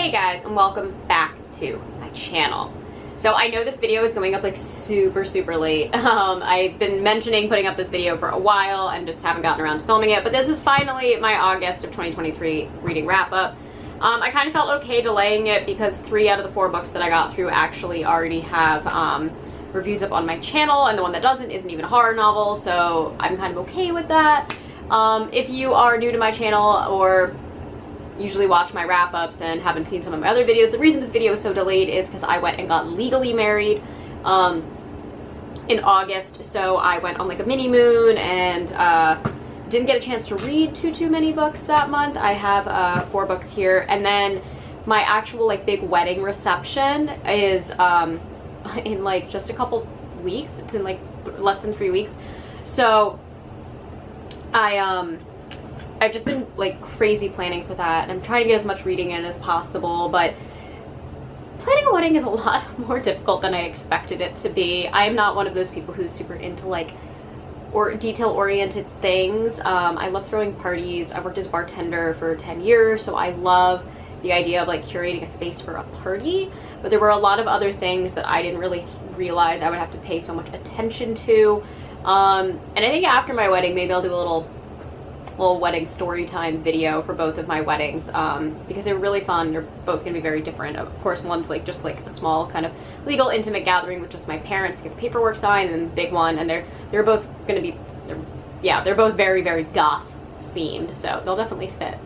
Hey guys, and welcome back to my channel. So I know this video is going up like super late. I've been mentioning putting up this video for a while and just haven't gotten around to filming it, but this is finally my August of 2023 reading wrap up. I kind of felt okay delaying it because 3 out of the 4 books that I got through actually already have reviews up on my channel, and the one that doesn't isn't even a horror novel, so I'm kind of okay with that. If you are new to my channel or usually watch my wrap-ups and haven't seen some of my other videos, the reason this video is so delayed is because I went and got legally married in August. So I went on like a mini moon and didn't get a chance to read too many books that month. I have 4 books here, and then my actual like big wedding reception is in like just a couple weeks. It's in like less than 3 weeks. So I've just been like crazy planning for that, and I'm trying to get as much reading in as possible, but planning a wedding is a lot more difficult than I expected it to be. I am not one of those people who's super into like detail-oriented things. I love throwing parties. I've worked as a bartender for 10 years, so I love the idea of like curating a space for a party, but there were a lot of other things that I didn't really realize I would have to pay so much attention to. And I think after my wedding, maybe I'll do a little wedding story time video for both of my weddings, because they're really fun. They're both going to be very different. Of course, one's like just like a small kind of legal intimate gathering with just my parents to get the paperwork signed, and then the big one, and they're both going to be, they're both very goth themed, so they'll definitely fit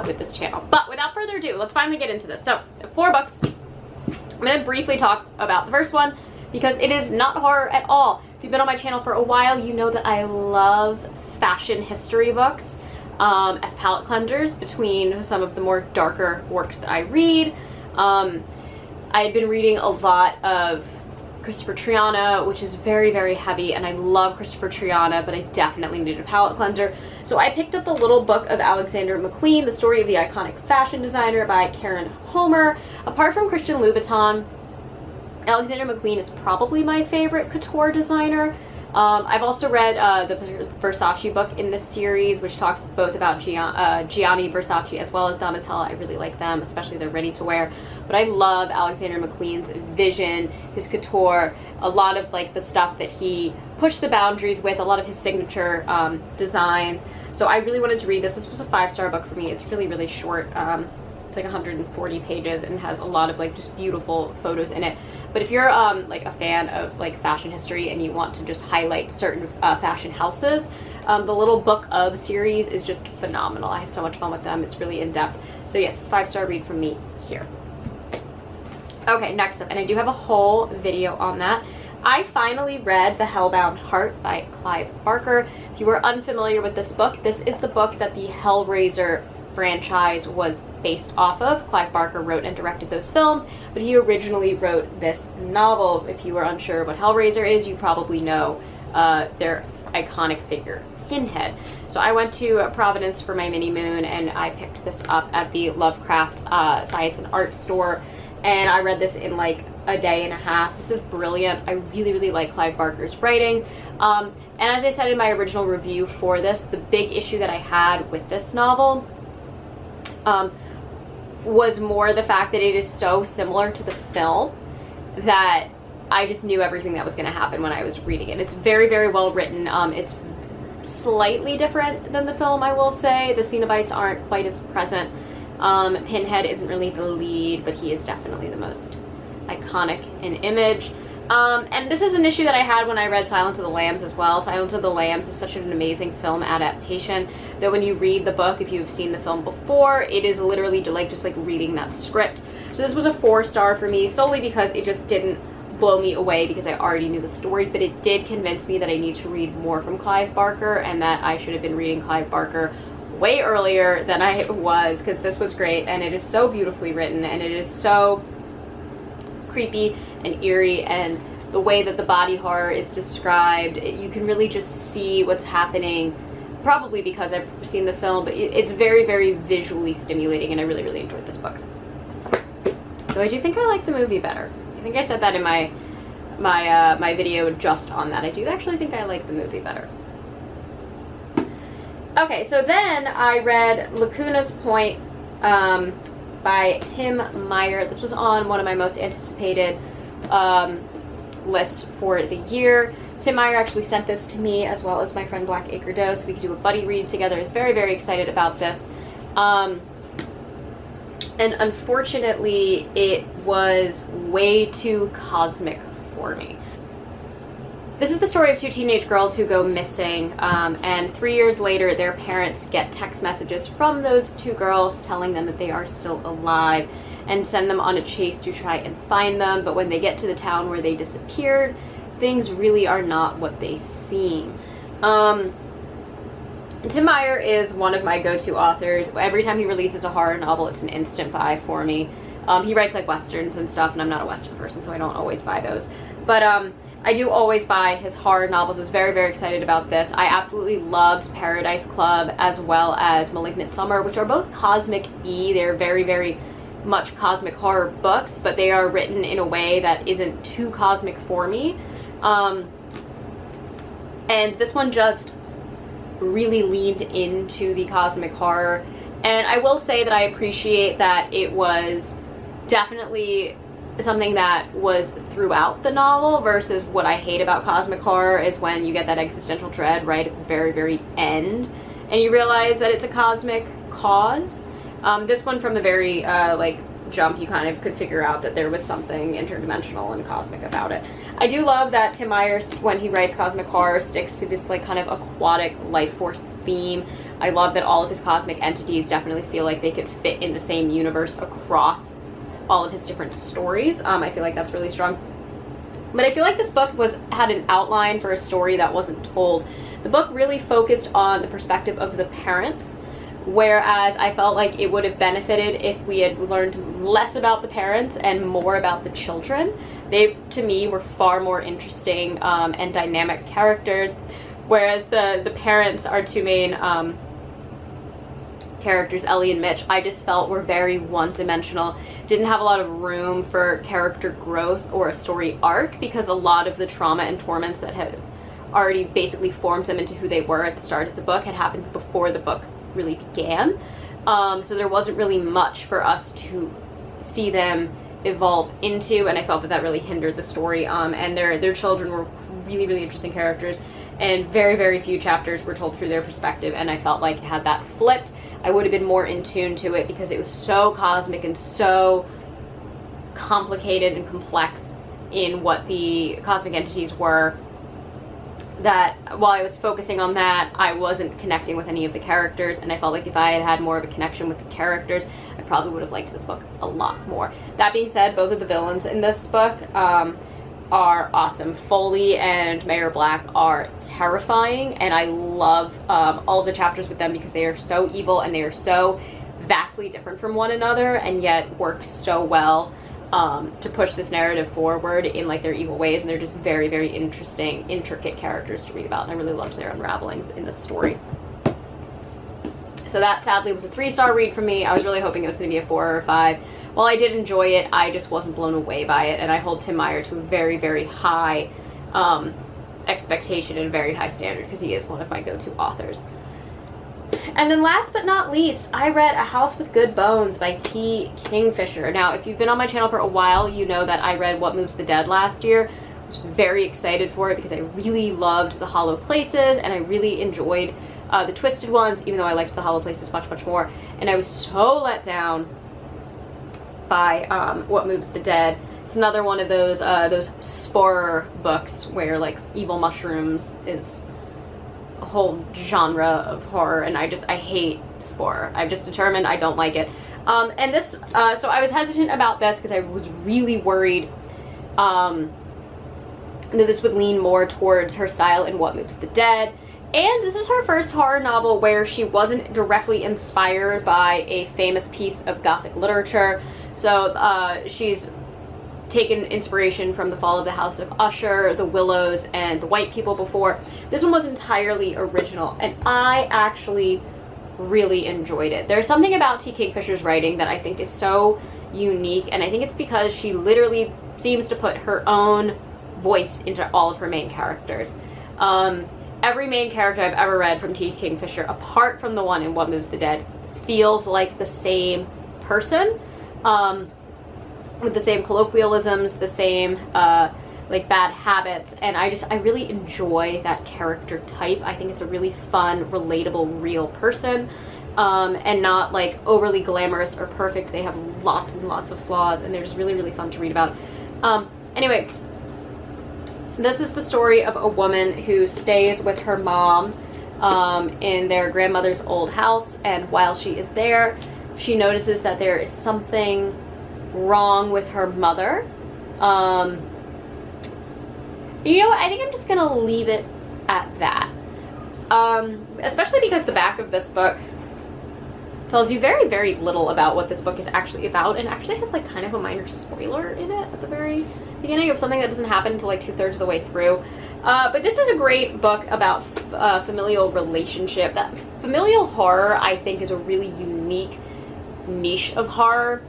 with this channel. But without further ado, let's finally get into this. So 4 books. I'm going to briefly talk about the first one because it is not horror at all. If you've been on my channel for a while, you know that I love fashion history books as palette cleansers between some of the more darker works that I read. I had been reading a lot of Christopher Triana, which is very heavy, and I love Christopher Triana, but I definitely needed a palette cleanser. So I picked up the little book of Alexander McQueen, The Story of the Iconic Fashion Designer by Karen Homer. Apart from Christian Louboutin, Alexander McQueen is probably my favorite couture designer. I've also read the Versace book in this series, which talks both about Gianni Versace as well as Donatella. I really like them, especially their ready-to-wear. But I love Alexander McQueen's vision, his couture, a lot of like the stuff that he pushed the boundaries with, a lot of his signature designs. So I really wanted to read this. This was a 5-star book for me. It's really short. It's like 140 pages and has a lot of like just beautiful photos in it. But if you're like a fan of like fashion history and you want to just highlight certain fashion houses, the little book of series is just phenomenal. I have so much fun with them. It's really in-depth. So yes, 5-star read from me here. Okay, next up, and I do have a whole video on that. I finally read The Hellbound Heart by Clive Barker. If you are unfamiliar with this book, this is the book that the Hellraiser franchise was based off of. Clive Barker wrote and directed those films, but he originally wrote this novel. If you are unsure what Hellraiser is, you probably know their iconic figure, Pinhead. So I went to Providence for my mini moon, and I picked this up at the Lovecraft Science and Art store, and I read this in like a day and a half. This is brilliant. I really like Clive Barker's writing. And as I said in my original review for this, the big issue that I had with this novel was more the fact that it is so similar to the film that I just knew everything that was going to happen when I was reading it. It's very well written. It's slightly different than the film, I will say. The Cenobites aren't quite as present. Pinhead isn't really the lead, but he is definitely the most iconic in image. And this is an issue that I had when I read Silence of the Lambs as well. Silence of the Lambs is such an amazing film adaptation that when you read the book, if you've seen the film before, it is literally just like reading that script. So this was a 4-star for me, solely because it just didn't blow me away because I already knew the story, but it did convince me that I need to read more from Clive Barker and that I should have been reading Clive Barker way earlier than I was, because this was great, and it is so beautifully written, and it is so creepy and eerie, and the way that the body horror is described, you can really just see what's happening, probably because I've seen the film, but it's very visually stimulating, and I really enjoyed this book. So I do think I like the movie better. I think I said that in my video just on that. I do actually think I like the movie better. Okay, so then I read Lacuna's Point by Tim Meyer. This was on one of my most anticipated lists for the year. Tim Meyer actually sent this to me, as well as my friend Blackacre Doe, so we could do a buddy read together. I was very, very excited about this. And unfortunately, it was way too cosmic for me. This is the story of two teenage girls who go missing, and 3 years later, their parents get text messages from those two girls telling them that they are still alive and send them on a chase to try and find them. But when they get to the town where they disappeared, things really are not what they seem. Tim Meyer is one of my go-to authors. Every time he releases a horror novel, it's an instant buy for me. He writes like westerns and stuff, and I'm not a western person, so I don't always buy those. But I do always buy his horror novels. I was very, very excited about this. I absolutely loved Paradise Club as well as Malignant Summer, which are both cosmic-y. They're very, very much cosmic horror books, but they are written in a way that isn't too cosmic for me. And this one just really leaned into the cosmic horror. And I will say that I appreciate that it was definitely something that was throughout the novel, versus what I hate about cosmic horror is when you get that existential dread right at the very, very end and you realize that it's a cosmic cause. This one, from the very jump, you kind of could figure out that there was something interdimensional and cosmic about it. I do love that Tim Meyer, when he writes cosmic horror, sticks to this kind of aquatic life force theme. I love that all of his cosmic entities definitely feel like they could fit in the same universe across all of his different stories. I feel like that's really strong. But I feel like this book had an outline for a story that wasn't told. The book really focused on the perspective of the parents, whereas I felt like it would have benefited if we had learned less about the parents and more about the children. They, to me, were far more interesting and dynamic characters, whereas the parents, our two main characters, Ellie and Mitch, I just felt were very one-dimensional. Didn't have a lot of room for character growth or a story arc, because a lot of the trauma and torments that had already basically formed them into who they were at the start of the book had happened before the book really began. So there wasn't really much for us to see them evolve into, and I felt that that really hindered the story. And their children were really, really interesting characters, and very, very few chapters were told through their perspective, and I felt like had that flipped, I would have been more in tune to it, because it was so cosmic and so complicated and complex in what the cosmic entities were, that while I was focusing on that, I wasn't connecting with any of the characters, and I felt like if I had had more of a connection with the characters, I probably would have liked this book a lot more. That being said, both of the villains in this book are awesome. Foley and Mayor Black are terrifying, and I love all of the chapters with them, because they are so evil and they are so vastly different from one another, and yet work so well to push this narrative forward in like their evil ways, and they're just very, very interesting, intricate characters to read about, and I really loved their unravelings in this story. So that sadly was a 3-star read for me. I was really hoping it was going to be a 4 or a 5. While I did enjoy it, I just wasn't blown away by it, and I hold Tim Meyer to a very, very high expectation and a very high standard, because he is one of my go-to authors. And then last but not least, I read A House with Good Bones by T. Kingfisher. Now, if you've been on my channel for a while, you know that I read What Moves the Dead last year. I was very excited for it because I really loved the Hollow Places, and I really enjoyed the Twisted Ones, even though I liked the Hollow Places much, much more. And I was so let down by What Moves the Dead. It's another one of those spore books where like evil mushrooms is a whole genre of horror, and I hate spore. I've just determined I don't like it. And this, so I was hesitant about this because I was really worried that this would lean more towards her style in What Moves the Dead. And this is her first horror novel where she wasn't directly inspired by a famous piece of Gothic literature. So she's taken inspiration from The Fall of the House of Usher, The Willows, and The White People before. This one was entirely original, and I actually really enjoyed it. There's something about T. Kingfisher's writing that I think is so unique, and I think it's because she literally seems to put her own voice into all of her main characters. Every main character I've ever read from T. Kingfisher, apart from the one in What Moves the Dead, feels like the same person. with the same colloquialisms, the same like bad habits, and I really enjoy that character type. I think it's a really fun, relatable, real person, and not like overly glamorous or perfect. They have lots and lots of flaws, and they're just really, really fun to read about. Anyway, this is the story of a woman who stays with her mom in their grandmother's old house, and while she is there, she notices that there is something wrong with her mother. You know what, I think I'm just gonna leave it at that. Especially because the back of this book tells you very, very little about what this book is actually about, and actually has like kind of a minor spoiler in it at the very beginning of something that doesn't happen until like 2/3 of the way through. But this is a great book about familial relationship. That familial horror, I think, is a really unique niche of horror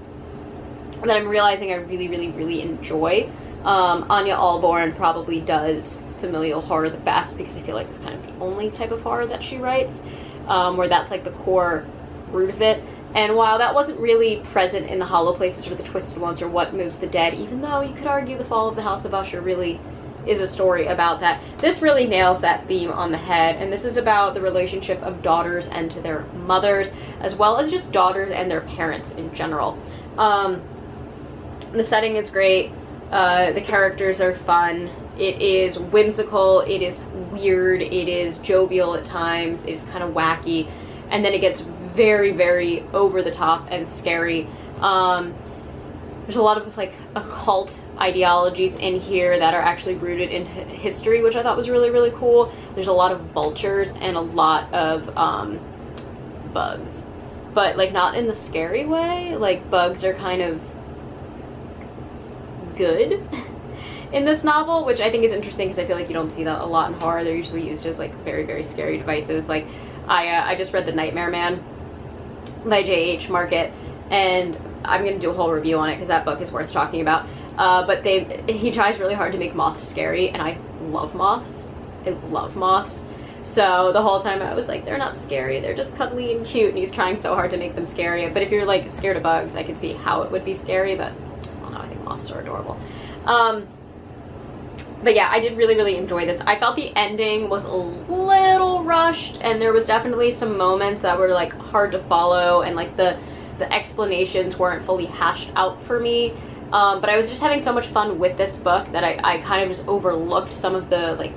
that I'm realizing I really, really, really enjoy. Anya Alborn probably does familial horror the best, because I feel like it's kind of the only type of horror that she writes, where that's like the core root of it. And while that wasn't really present in The Hollow Places or The Twisted Ones or What Moves the Dead, even though you could argue The Fall of the House of Usher really is a story about that, this really nails that theme on the head. And this is about the relationship of daughters and to their mothers, as well as just daughters and their parents in general. The setting is great. The characters are fun. It is whimsical, it is weird, it is jovial at times, it is kind of wacky, and then it gets very, very over the top and scary. There's a lot of like occult ideologies in here that are actually rooted in history, which I thought was really, really cool. There's a lot of vultures and a lot of bugs, but like not in the scary way. Like bugs are kind of good in this novel, which I think is interesting because I feel like you don't see that a lot in horror. They're usually used as like very, very scary devices. Like I just read The Nightmare Man by J.H. Market, and I'm going to do a whole review on it because that book is worth talking about. But he tries really hard to make moths scary, and I love moths. I love moths. So the whole time I was like, they're not scary, they're just cuddly and cute, and he's trying so hard to make them scary. But if you're like scared of bugs, I can see how it would be scary, but I don't know, I think moths are adorable. But yeah, I did really, really enjoy this. I felt the ending was a little rushed, and there was definitely some moments that were like hard to follow, and like the explanations weren't fully hashed out for me. But I was just having so much fun with this book that I kind of just overlooked some of the like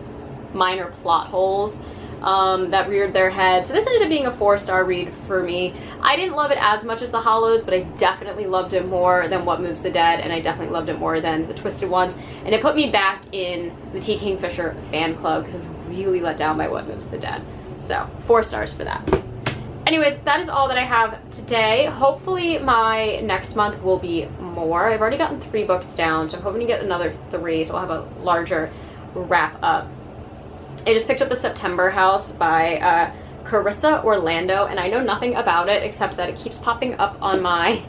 minor plot holes that reared their head. So this ended up being a 4-star read for me. I didn't love it as much as The Hollows, but I definitely loved it more than What Moves the Dead, and I definitely loved it more than The Twisted Ones. And it put me back in the T. Kingfisher fan club because I was really let down by What Moves the Dead. So 4 stars for that. Anyways, that is all that I have today. Hopefully my next month will be more. I've already gotten 3 books down, so I'm hoping to get another 3, so I'll have a larger wrap up. I just picked up The September House by Carissa Orlando, and I know nothing about it except that it keeps popping up on my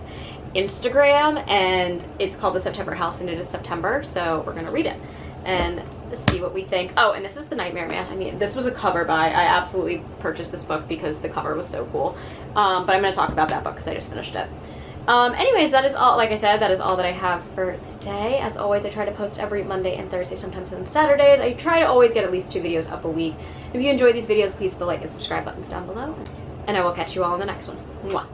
Instagram, and it's called The September House, and it is September, so we're gonna read it and see what we think. Oh, and this is The Nightmare Man. I mean, this was a cover buy. I absolutely purchased this book because the cover was so cool. But I'm gonna talk about that book because I just finished it. Anyways, that is all. Like I said, that is all that I have for today. As always, I try to post every Monday and Thursday, sometimes on Saturdays. I try to always get at least 2 videos up a week. If you enjoy these videos, please hit the like and subscribe buttons down below, and I will catch you all in the next one. Mwah.